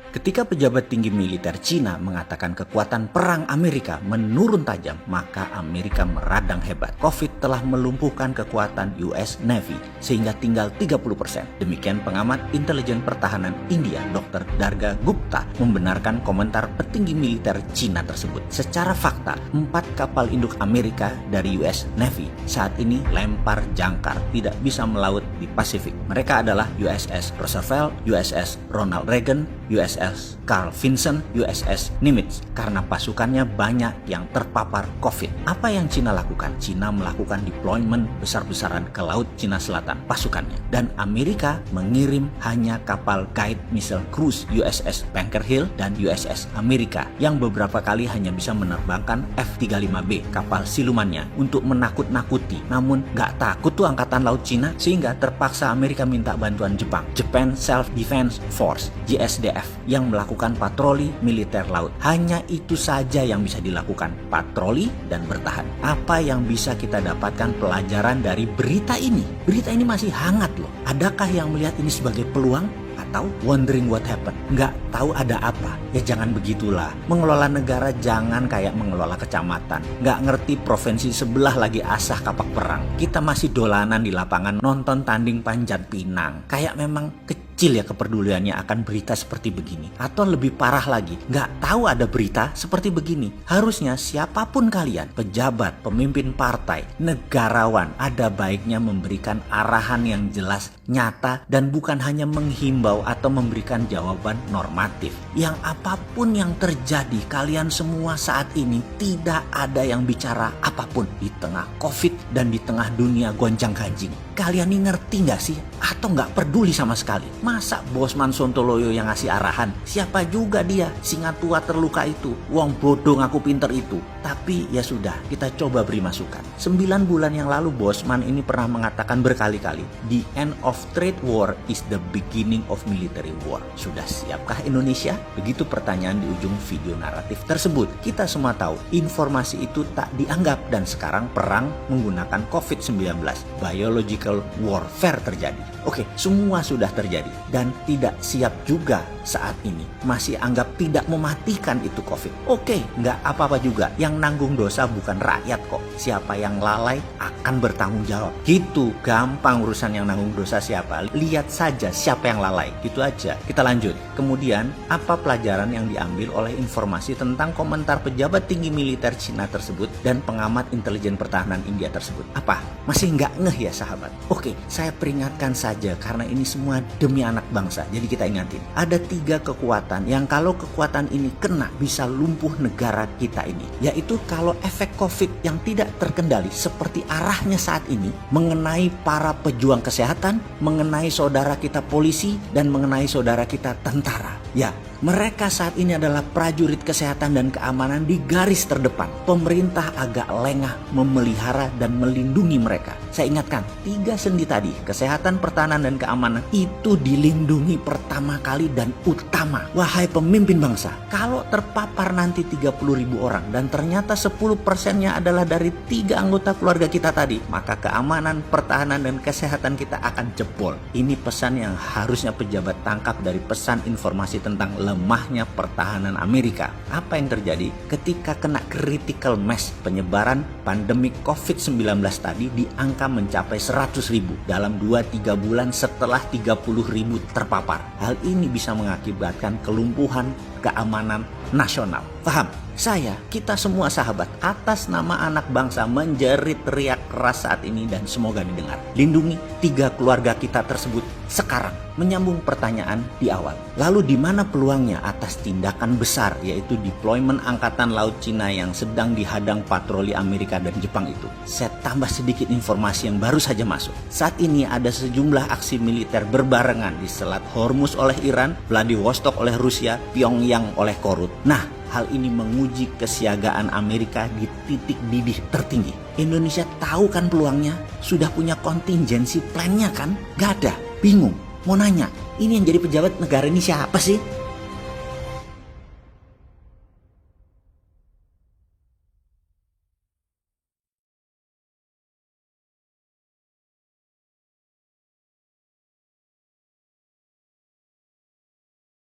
Ketika pejabat tinggi militer Cina mengatakan kekuatan perang Amerika menurun tajam, maka Amerika meradang hebat. COVID telah melumpuhkan kekuatan US Navy sehingga tinggal 30%. Demikian pengamat intelijen pertahanan India, Dr. Darga Gupta, membenarkan komentar petinggi militer Cina tersebut. Secara fakta, 4 kapal induk Amerika dari US Navy saat ini lempar jangkar, tidak bisa melaut di Pasifik. Mereka adalah USS Roosevelt, USS Ronald Reagan, USS Carl Vinson, USS Nimitz, karena pasukannya banyak yang terpapar COVID. Apa yang Cina lakukan? Cina melakukan deployment besar-besaran ke Laut Cina Selatan pasukannya. Dan Amerika mengirim hanya kapal guide missile cruise USS Bunker Hill dan USS Amerika yang beberapa kali hanya bisa menerbangkan F-35B, kapal silumannya, untuk menakut-nakuti. Namun gak takut tuh Angkatan Laut Cina, sehingga terpaksa Amerika minta bantuan Jepang. Japan Self-Defense Force, JSDF, yang melakukan patroli militer laut. Hanya itu saja yang bisa dilakukan, patroli dan bertahan. Apa yang bisa kita dapatkan pelajaran dari berita ini? Berita ini masih hangat loh. Adakah yang melihat ini sebagai peluang? Atau wondering what happened? Nggak tahu ada apa? Ya jangan begitulah. Mengelola negara jangan kayak mengelola kecamatan. Nggak ngerti provinsi sebelah lagi asah kapak perang. Kita masih dolanan di lapangan nonton tanding Panjat Pinang. Kayak memang kecil ya kepeduliannya akan berita seperti begini. Atau lebih parah lagi, nggak tahu ada berita seperti begini. Harusnya siapapun kalian, pejabat, pemimpin partai, negarawan, ada baiknya memberikan arahan yang jelas, nyata, dan bukan hanya menghimbau atau memberikan jawaban normatif. Yang apapun yang terjadi, kalian semua saat ini tidak ada yang bicara apapun di tengah COVID dan di tengah dunia gonjang-ganjing. Kalian ini ngerti nggak sih? Atau nggak peduli sama sekali? Masa Bosman Sontoloyo yang ngasih arahan? Siapa juga dia? Singa tua terluka itu. Wong bodoh ngaku pinter itu. Tapi ya sudah, kita coba beri masukan. 9 bulan yang lalu Bosman ini pernah mengatakan berkali-kali, the end of trade war is the beginning of military war. Sudah siapkah Indonesia? Begitu pertanyaan di ujung video naratif tersebut. Kita semua tahu informasi itu tak dianggap dan sekarang perang menggunakan COVID-19. Biological warfare terjadi. Oke, semua sudah terjadi dan tidak siap juga saat ini. Masih anggap tidak mematikan itu COVID. Oke, nggak apa-apa juga. Yang nanggung dosa bukan rakyat kok. Siapa yang lalai akan bertanggung jawab. Gitu, gampang urusan yang nanggung dosa siapa. Lihat saja siapa yang lalai. Gitu aja. Kita lanjut. Kemudian, apa pelajaran yang diambil oleh informasi tentang komentar pejabat tinggi militer Cina tersebut dan pengamat intelijen pertahanan India tersebut? Apa? Masih nggak ngeh ya sahabat? Oke, saya peringatkan saja karena ini semua demi anak bangsa. Jadi kita ingatin. Ada 3 kekuatan yang kalau kekuatan ini kena bisa lumpuh negara kita ini. Yaitu kalau efek COVID yang tidak terkendali seperti arahnya saat ini mengenai para pejuang kesehatan, mengenai saudara kita polisi, dan mengenai saudara kita tentara. Ya, mereka saat ini adalah prajurit kesehatan dan keamanan di garis terdepan. Pemerintah agak lengah memelihara dan melindungi mereka. Saya ingatkan, 3 sendi tadi, kesehatan, pertahanan, dan keamanan itu dilindungi pertama kali dan utama. Wahai pemimpin bangsa, kalau terpapar nanti 30.000 orang dan ternyata 10%-nya adalah dari 3 anggota keluarga kita tadi, maka keamanan, pertahanan, dan kesehatan kita akan jebol. Ini pesan yang harusnya pejabat tangkap dari pesan informasi tentang lemahnya pertahanan Amerika. Apa yang terjadi ketika kena critical mass penyebaran pandemi COVID-19 tadi di angka mencapai 100.000 dalam 2-3 bulan setelah 30.000 terpapar. Hal ini bisa mengakibatkan kelumpuhan keamanan nasional. Paham? Saya, kita semua sahabat, atas nama anak bangsa menjerit teriak keras saat ini dan semoga didengar. Lindungi 3 keluarga kita tersebut sekarang. Menyambung pertanyaan di awal. Lalu di mana peluangnya atas tindakan besar yaitu deployment Angkatan Laut Cina yang sedang dihadang patroli Amerika dan Jepang itu? Saya tambah sedikit informasi yang baru saja masuk. Saat ini ada sejumlah aksi militer berbarengan di Selat Hormuz oleh Iran, Vladivostok oleh Rusia, Pyongyang oleh Korut. Nah, hal ini menguji kesiagaan Amerika di titik didih tertinggi. Indonesia tahu kan peluangnya? Sudah punya contingency plan-nya kan? Gak ada. Bingung. Mau nanya, ini yang jadi pejabat negara ini siapa sih?